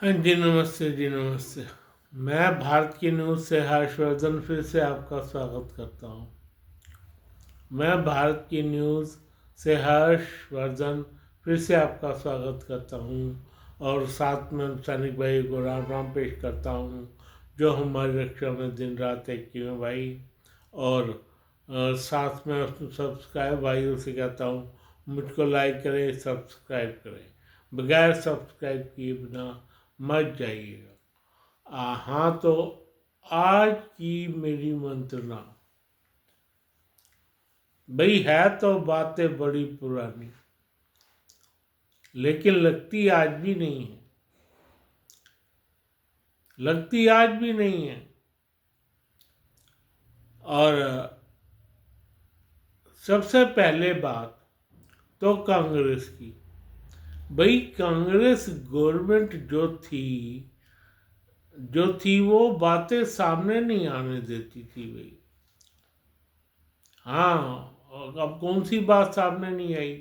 हाँ जी, नमस्ते जी, नमस्ते। मैं भारत की न्यूज़ से हर्षवर्धन फिर से आपका स्वागत करता हूँ। मैं भारत की न्यूज़ से हर्षवर्धन फिर से आपका स्वागत करता हूँ और साथ में सैनिक भाई को राम राम पेश करता हूँ जो हमारी रक्षा में दिन रात एक किए हैं भाई। और साथ में सब्सक्राइब भाइयों से कहता हूँ मुझको लाइक करें, सब्सक्राइब करें। बगैर सब्सक्राइब किए बिना मत जाइएगा। हाँ, तो आज की मेरी मंत्रणा भाई है तो बातें बड़ी पुरानी, लेकिन लगती आज भी नहीं है। लगती आज भी नहीं है। और सबसे पहले बात तो कांग्रेस की। भाई कांग्रेस गवर्नमेंट जो थी वो बातें सामने नहीं आने देती थी भाई। हाँ, अब कौन सी बात सामने नहीं आई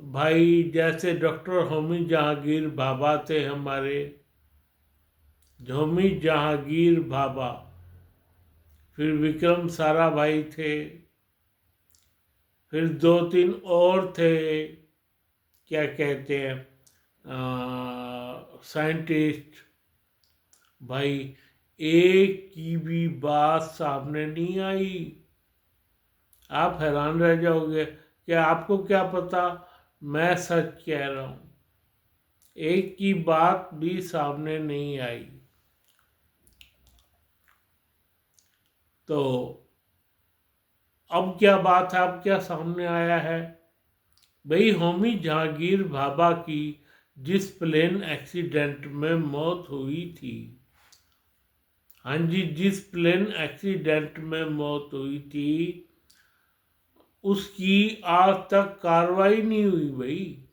भाई? जैसे डॉक्टर होमी जहांगीर भाभा थे हमारे, होमी जहांगीर भाभा। फिर विक्रम साराभाई थे। फिर दो तीन और थे, क्या कहते हैं, साइंटिस्ट। भाई एक की भी बात सामने नहीं आई। आप हैरान रह जाओगे कि आपको क्या पता मैं सच कह रहा हूं। एक की बात भी सामने नहीं आई। तो अब क्या बात है, अब क्या सामने आया है? भाई होमी जहांगीर भाभा की जिस प्लेन एक्सीडेंट में मौत हुई थी, हाँ जी, जिस प्लेन एक्सीडेंट में मौत हुई थी उसकी आज तक कार्रवाई नहीं हुई भाई।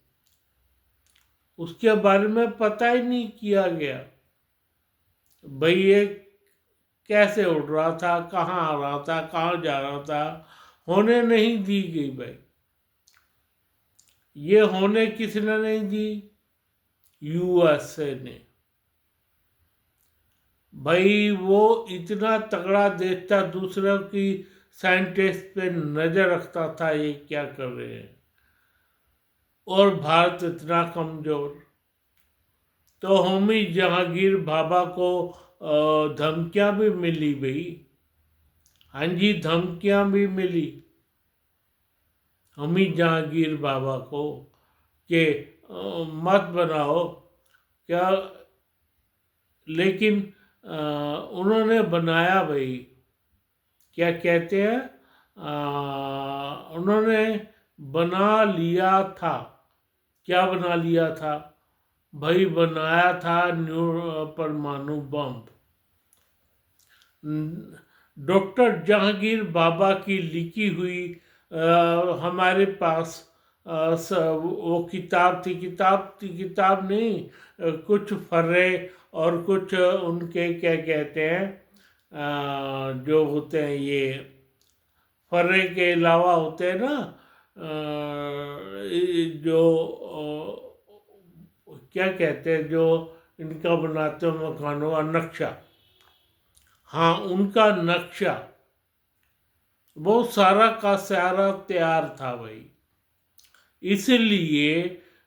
उसके बारे में पता ही नहीं किया गया भाई ये कैसे उड़ रहा था, कहाँ आ रहा था, कहाँ जा रहा था। होने नहीं दी गई भाई। ये होने किसने नहीं दी? यूएसए ने। भाई वो इतना तगड़ा देश था, दूसरों की साइंटिस्ट पे नजर रखता था ये क्या कर रहे हैं, और भारत इतना कमजोर। तो होमी जहांगीर भाभा को धमकियां भी मिली भाई। हाँ जी, धमकियां भी मिली होमी जहांगीर भाभा को कि मत बनाओ क्या। लेकिन उन्होंने बनाया भाई। क्या कहते हैं, उन्होंने बना लिया था। क्या बना लिया था भाई? बनाया था परमाणु बम। डॉक्टर जहांगीर बाबा की लिखी हुई हमारे पास वो किताब नहीं, कुछ फर्रे और कुछ उनके क्या कहते हैं, जो होते हैं ये फर्रे के अलावा होते हैं ना, जो क्या कहते हैं, जो इनका बनाते हो मकानों का नक्शा। हाँ, उनका नक्शा वो सारा का सारा तैयार था भाई। इसलिए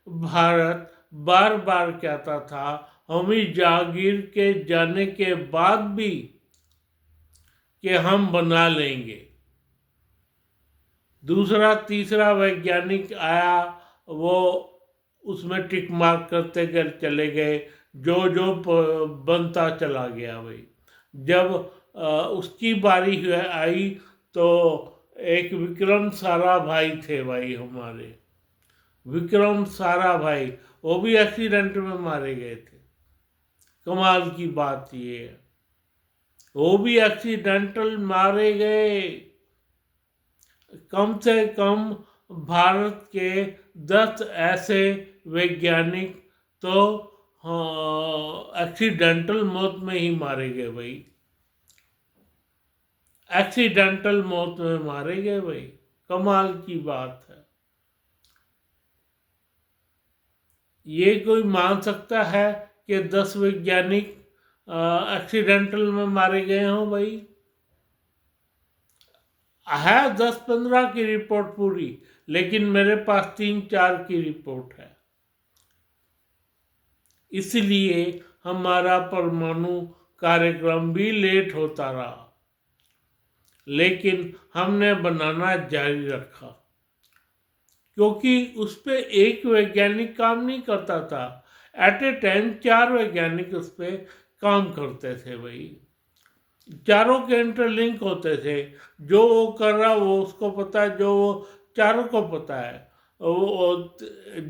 भारत बार बार कहता था होमी जहांगीर के जाने के बाद भी कि हम बना लेंगे। दूसरा तीसरा वैज्ञानिक आया, वो उसमें टिक मार्क करते गए चले गए, जो जो बनता चला गया भाई। जब उसकी बारी आई तो एक विक्रम साराभाई थे भाई हमारे, विक्रम साराभाई, वो भी एक्सीडेंट में मारे गए थे। कमाल की बात ये है, वो भी एक्सीडेंटल मारे गए। कम से कम भारत के 10 ऐसे वैज्ञानिक तो एक्सीडेंटल मौत में ही मारे गए भाई। एक्सीडेंटल मौत में मारे गए भाई। कमाल की बात है। ये कोई मान सकता है कि 10 वैज्ञानिक एक्सीडेंटल में मारे गए हों भाई? है 10-15 की रिपोर्ट पूरी, लेकिन मेरे पास 3-4 की रिपोर्ट है। इसलिए हमारा परमाणु कार्यक्रम भी लेट होता रहा, लेकिन हमने बनाना जारी रखा, क्योंकि उस पर एक वैज्ञानिक काम नहीं करता था। एट ए टाइम 4 वैज्ञानिक उस पर काम करते थे भाई। चारों के इंटरलिंक होते थे। जो वो कर रहा वो उसको पता है, जो वो चारों को पता है।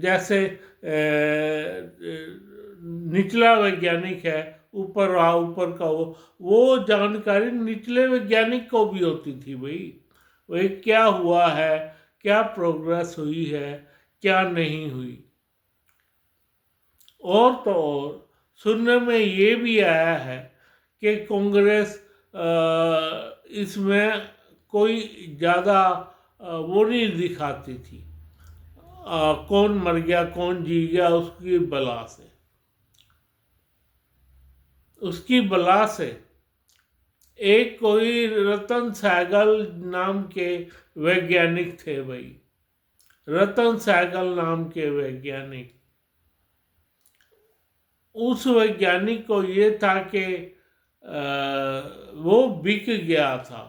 जैसे निचला वैज्ञानिक है, ऊपर रहा, ऊपर का वो जानकारी निचले वैज्ञानिक को भी होती थी भाई। वही क्या हुआ है, क्या प्रोग्रेस हुई है, क्या नहीं हुई। और तो और सुनने में ये भी आया है कि कांग्रेस इसमें कोई ज़्यादा वो नहीं दिखाती थी। कौन मर गया कौन जी गया उसकी बला से, उसकी बला से। एक कोई रतन सहगल नाम के वैज्ञानिक थे भाई, रतन सहगल नाम के वैज्ञानिक। उस वैज्ञानिक को ये था कि वो बिक गया था,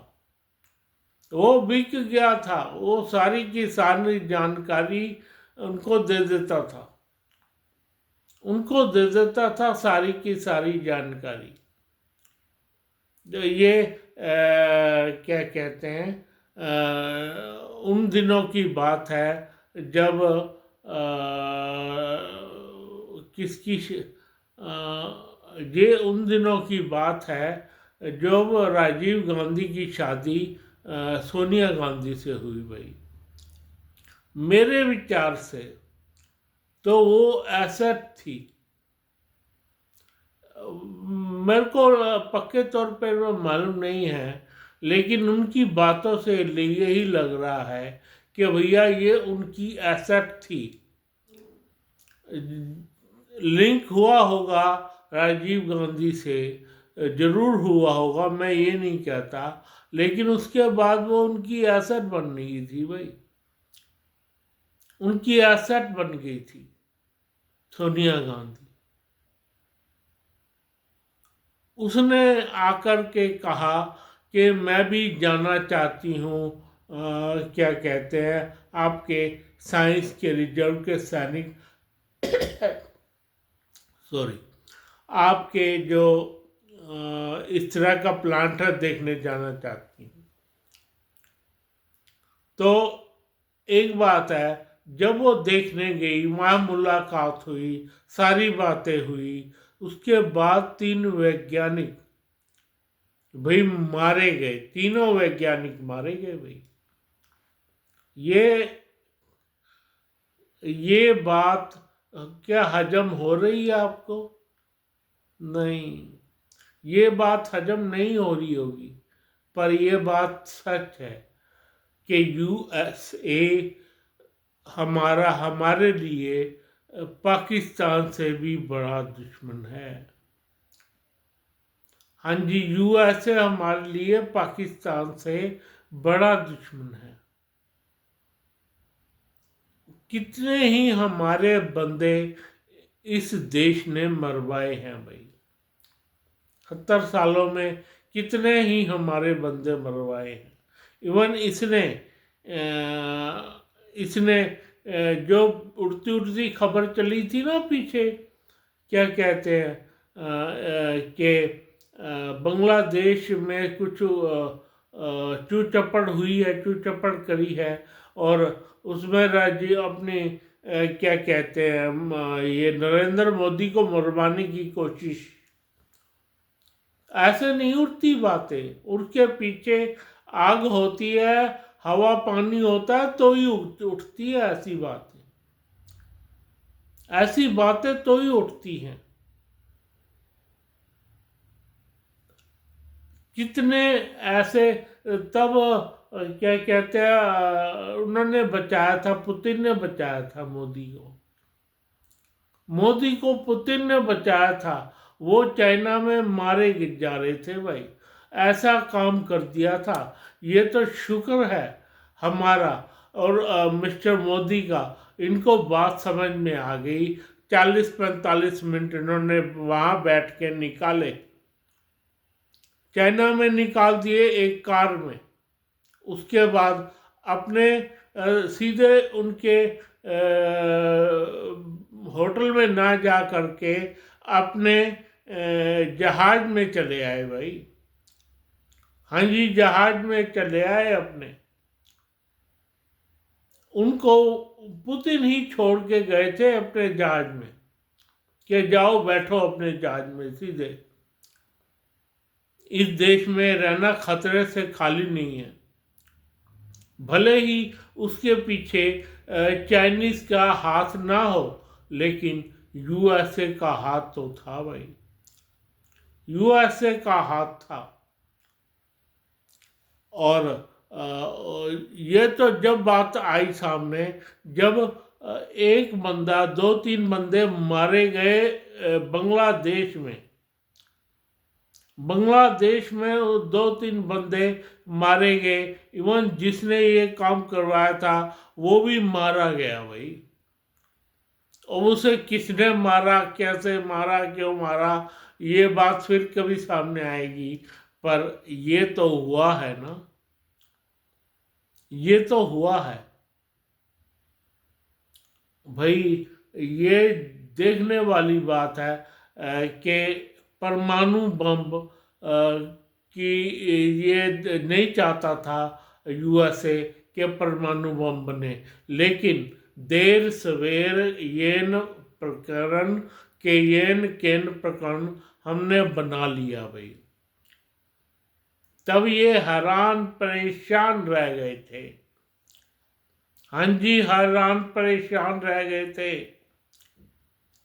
वो सारी की सारी जानकारी उनको दे देता था, सारी की सारी जानकारी। ये क्या कहते हैं, उन दिनों की बात है जब किसकी ये उन दिनों की बात है जब राजीव गांधी की शादी सोनिया गांधी से हुई भाई। मेरे विचार से तो वो एसेट थी। मेरे को पक्के तौर पर वो मालूम नहीं है, लेकिन उनकी बातों से यही लग रहा है कि भैया ये उनकी एसेट थी। लिंक हुआ होगा राजीव गांधी से, जरूर हुआ होगा, मैं ये नहीं कहता, लेकिन उसके बाद वो उनकी एसेट बन गई थी भाई, उनकी एसेट बन गई थी सोनिया गांधी। उसने आकर के कहा कि मैं भी जानना चाहती हूँ क्या कहते हैं आपके साइंस के रिजर्व के सैनिक सॉरी, आपके जो इस तरह का प्लांट है देखने जाना चाहती हूँ। तो एक बात है, जब वो देखने गई, वहाँ मुलाकात हुई, सारी बातें हुई, उसके बाद 3 वैज्ञानिक भाई मारे गए, तीनों वैज्ञानिक मारे गए भाई। ये बात क्या हजम हो रही है आपको? नहीं, ये बात हजम नहीं हो रही होगी, पर यह बात सच है कि यूएसए हमारे लिए पाकिस्तान से भी बड़ा दुश्मन है। हाँ जी, यूएसए हमारे लिए पाकिस्तान से बड़ा दुश्मन है। कितने ही हमारे बंदे इस देश ने मरवाए हैं भाई, 70 सालों में कितने ही हमारे बंदे मरवाए हैं। इवन इसने जो उड़ती उड़ती खबर चली थी ना पीछे, क्या कहते हैं कि बांग्लादेश में कुछ चूचपड़ हुई है, चूचपड़ करी है, और उसमें राज्य अपने क्या कहते हैं ये नरेंद्र मोदी को मरवाने की कोशिश। ऐसे नहीं उठती बातें, उनके पीछे आग होती है, हवा पानी होता है तो ही उठती है ऐसी बातें तो ही उठती हैं। कितने ऐसे तब क्या कहते हैं उन्होंने बचाया था, पुतिन ने बचाया था मोदी को। मोदी को पुतिन ने बचाया था, वो चाइना में मारे जा रहे थे भाई, ऐसा काम कर दिया था। ये तो शुक्र है हमारा और मिस्टर मोदी का, इनको बात समझ में आ गई। 40-45 मिनट इन्होंने वहाँ बैठ के निकाले, चाइना में निकाल दिए एक कार में। उसके बाद अपने सीधे उनके होटल में ना जा करके अपने जहाज में चले आए भाई। हाँ जी, जहाज में चले आए अपने। उनको पुतिन ही छोड़ के गए थे अपने जहाज में कि जाओ बैठो अपने जहाज में सीधे। इस देश में रहना खतरे से खाली नहीं है। भले ही उसके पीछे चाइनीज का हाथ ना हो, लेकिन यूएसए का हाथ तो था भाई, यूएसए का हाथ था। और ये तो जब बात आई सामने, जब एक बंदा 2-3 बंदे मारे गए बांग्लादेश में, बांग्लादेश में 2-3 बंदे मारे गए। इवन जिसने ये काम करवाया था वो भी मारा गया भाई। और उसे किसने मारा, कैसे मारा, क्यों मारा, ये बात फिर कभी सामने आएगी। पर ये तो हुआ है ना, ये तो हुआ है भाई। ये देखने वाली बात है कि परमाणु बम कि ये नहीं चाहता था यूएसए के परमाणु बम बने, लेकिन देर सवेर येन प्रकरण के येन केन प्रकरण हमने बना लिया भाई। तब ये हैरान परेशान रह गए थे। हाँ जी, हैरान परेशान रह गए थे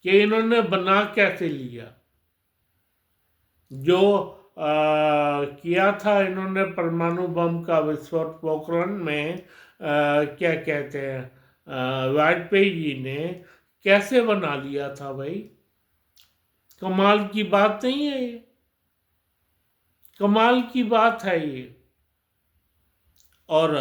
कि इन्होंने बना कैसे लिया। जो किया था इन्होंने परमाणु बम का विस्फोट पोखरण में, क्या कहते हैं, वाजपेयी जी ने कैसे बना लिया था भाई। कमाल की बात नहीं है ये, कमाल की बात है ये। और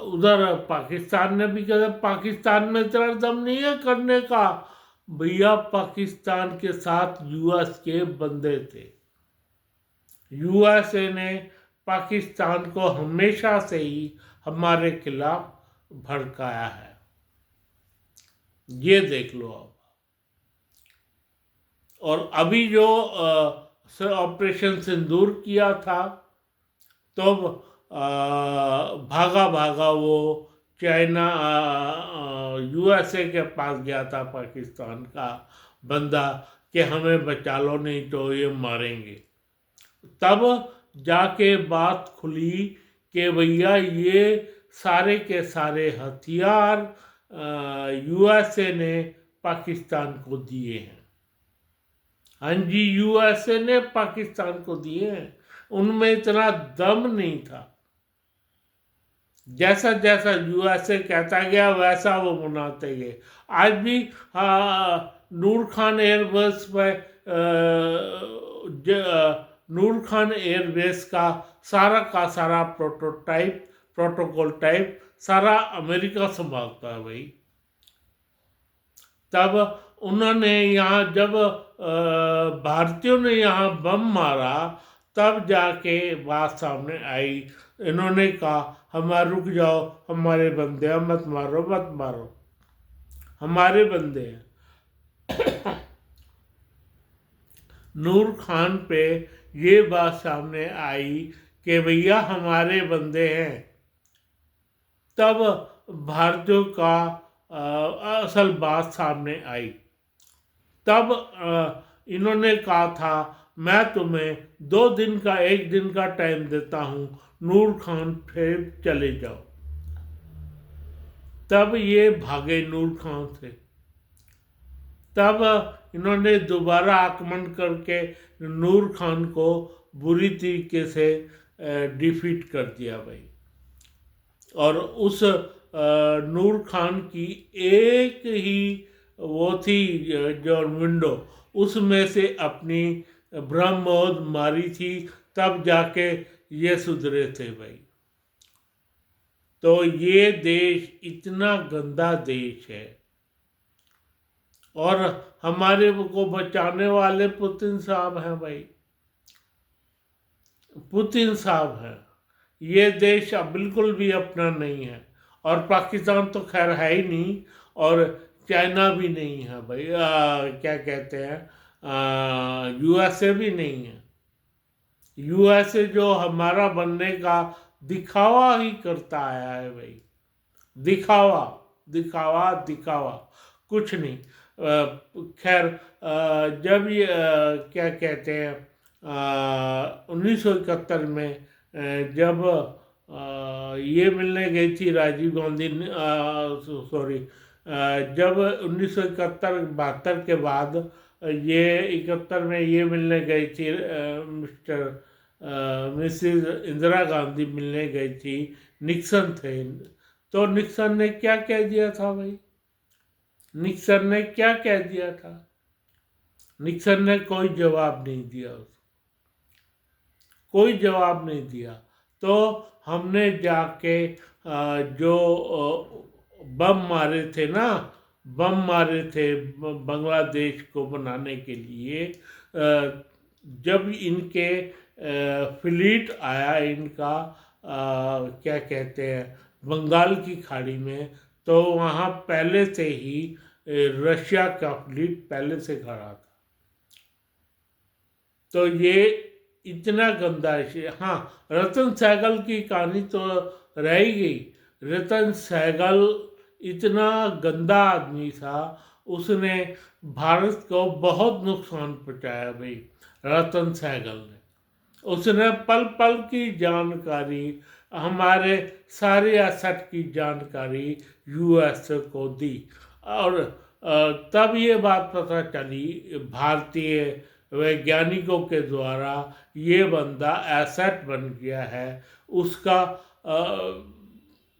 उधर पाकिस्तान ने भी कहा, पाकिस्तान में इतना दम नहीं है करने का। भैया पाकिस्तान के साथ यूएस के बंदे थे। यूएसए ने पाकिस्तान को हमेशा से ही हमारे खिलाफ भड़काया है, ये देख लो आप। और अभी जो ऑपरेशन सिंदूर किया था, तो भागा भागा वो चाइना यूएसए के पास गया था पाकिस्तान का बंदा कि हमें बचा लो नहीं तो ये मारेंगे। तब जाके बात खुली कि भैया ये सारे के सारे हथियार यूएसए ने पाकिस्तान को दिए हैं। हाँ जी, यूएसए ने पाकिस्तान को दिए हैं। उनमें इतना दम नहीं था। जैसा जैसा यूएसए कहता गया वैसा वो मनाते गए। आज भी नूर खान एयरबेस पर नूर खान एयरबेस का सारा प्रोटोकॉल टाइप सारा अमेरिका संभालता है भाई। तब उन्होंने यहाँ जब भारतीयों ने यहाँ बम मारा, तब जाके बात सामने आई। इन्होंने कहा हमारे रुक जाओ, हमारे बंदे हैं, मत मारो मत मारो, हमारे बंदे हैं। नूर खान पे ये बात सामने आई कि भैया हमारे बंदे हैं। तब भारतीयों का असल बात सामने आई। तब इन्होंने कहा था मैं तुम्हें 2 दिन का 1 दिन का टाइम देता हूँ, नूर खान फिर चले जाओ। तब ये भागे नूर खान से। तब इन्होंने दोबारा आक्रमण करके नूर खान को बुरी तरीके से डिफीट कर दिया भाई। और उस नूर खान की एक ही वो थी जो विंडो, उसमें से अपनी ब्रह्मोद मारी थी, तब जाके ये सुधरे थे भाई। तो ये देश इतना गंदा देश है, और हमारे को बचाने वाले पुतिन साहब हैं भाई, पुतिन साहब हैं। ये देश अब बिल्कुल भी अपना नहीं है, और पाकिस्तान तो खैर है ही नहीं, और चाइना भी नहीं है भाई, क्या कहते हैं, यूएसए भी नहीं है। यूएसए जो हमारा बनने का दिखावा ही करता आया है भाई, दिखावा दिखावा दिखावा, कुछ नहीं। खैर, जब ये क्या कहते हैं, 1971 में जब ये मिलने गई थी राजीव गांधी, सॉरी, जब 1971-72 के बाद ये 71 में ये मिलने गई थी, मिसिज इंदिरा गांधी मिलने गई थी, निक्सन थे। तो निक्सन ने क्या कह दिया था भाई, निक्सन ने क्या कह दिया था? निक्सन ने कोई जवाब नहीं दिया, उसको कोई जवाब नहीं दिया। तो हमने जाके जो बम मारे थे ना, बम मारे थे बांग्लादेश को बनाने के लिए, जब इनके फ्लीट आया इनका, क्या कहते हैं, बंगाल की खाड़ी में, तो वहाँ पहले से ही रशिया का फ्लीट पहले से खड़ा था। तो ये इतना गंदा है। हाँ, रतन सहगल की कहानी तो रह ही गई। रतन सहगल इतना गंदा आदमी था, उसने भारत को बहुत नुकसान पहुंचाया भाई, रतन सहगल ने। उसने पल पल की जानकारी, हमारे सारे एसेट की जानकारी यूएसए को दी, और तब ये बात पता चली भारतीय वैज्ञानिकों के द्वारा, ये बंदा एसेट बन गया है, उसका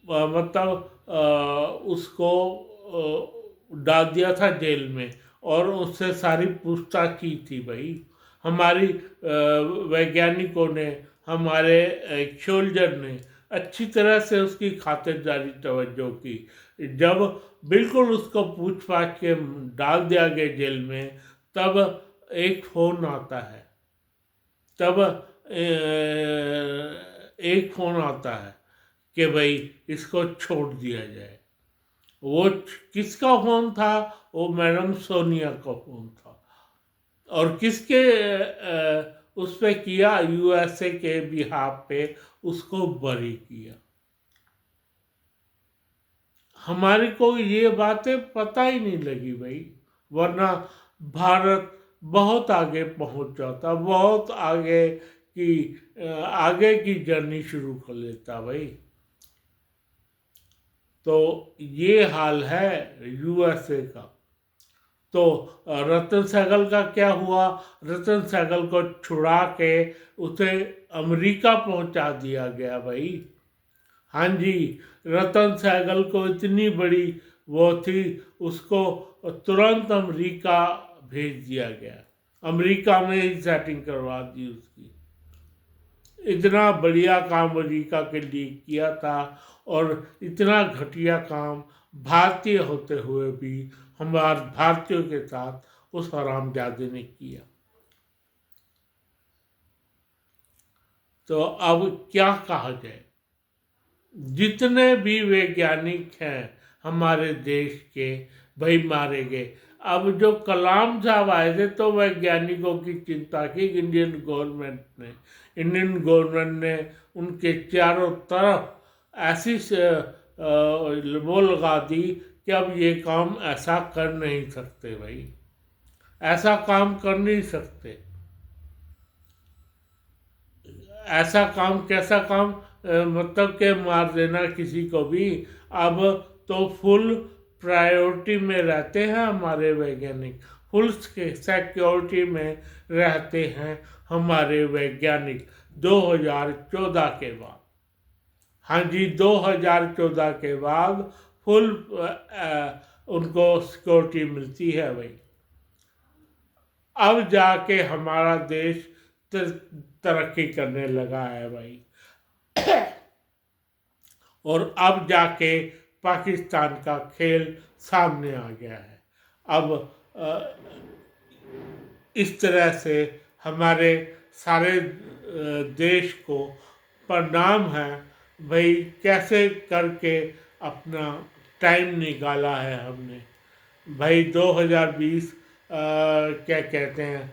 मतलब उसको डाल दिया था जेल में, और उससे सारी पूछताछ की थी भाई। हमारी वैज्ञानिकों ने, हमारे सोल्जर ने अच्छी तरह से उसकी खातिरदारी तवज्जो की। जब बिल्कुल उसको पूछ पाछ के डाल दिया गया जेल में, तब एक फ़ोन आता है, तब एक फ़ोन आता है कि भाई इसको छोड़ दिया जाए। वो किसका फ़ोन था? वो मैडम सोनिया का फ़ोन था। और किसके उस पे किया? यूएसए के बिहाफ पे उसको बरी किया। हमारे को ये बातें पता ही नहीं लगी भाई, वरना भारत बहुत आगे पहुंच जाता, बहुत आगे की जर्नी शुरू कर लेता भाई। तो ये हाल है यूएसए का। तो रतन सहगल का क्या हुआ? रतन सहगल को छुड़ा के उसे अमेरिका पहुंचा दिया गया भाई। हाँ जी, रतन सहगल को इतनी बड़ी वो थी, उसको तुरंत अमेरिका भेज दिया गया, अमेरिका में ही सेटिंग करवा दी उसकी। इतना बढ़िया काम अमेरिका के लिए किया था, और इतना घटिया काम भारतीय होते हुए भी हमारे भारतीयों के साथ उस हरामजादे ने किया। तो अब क्या कहा जाए? जितने भी वैज्ञानिक हैं हमारे देश के, भाई मारे गए। अब जो कलाम साहब आए थे, तो वैज्ञानिकों की चिंता की इंडियन गवर्नमेंट ने उनके चारों तरफ ऐसी वो लगा दी कि अब ये काम ऐसा कर नहीं सकते भाई, ऐसा काम कर नहीं सकते। ऐसा काम, कैसा काम? मतलब के मार देना किसी को भी। अब तो फुल प्रायोरिटी में रहते हैं हमारे वैज्ञानिक, फुल सिक्योरिटी में रहते हैं हमारे वैज्ञानिक 2014 के बाद। हाँ जी, 2014 के बाद फुल उनको सिक्योरिटी मिलती है भाई। अब जाके हमारा देश तरक्की करने लगा है भाई। और अब जाके पाकिस्तान का खेल सामने आ गया है। अब इस तरह से हमारे सारे देश को प्रणाम है भाई, कैसे करके अपना टाइम निकाला है हमने भाई। 2020 क्या कहते हैं,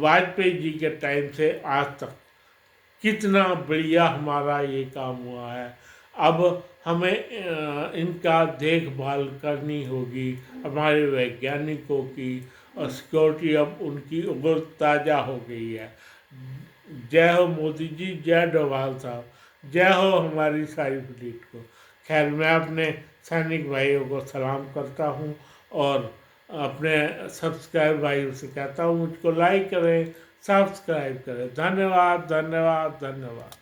वाजपेयी जी के टाइम से आज तक कितना बढ़िया हमारा ये काम हुआ है। अब हमें इनका देखभाल करनी होगी, हमारे वैज्ञानिकों की, और सिक्योरिटी अब उनकी और ताज़ा हो गई है। जय हो मोदी जी, जय डोभाल साहब, जय हो हमारी सारी फ्लीट को। खैर, मैं अपने सैनिक भाइयों को सलाम करता हूँ और अपने सब्सक्राइब भाइयों से कहता हूँ मुझको लाइक करें, सब्सक्राइब करें। धन्यवाद, धन्यवाद, धन्यवाद।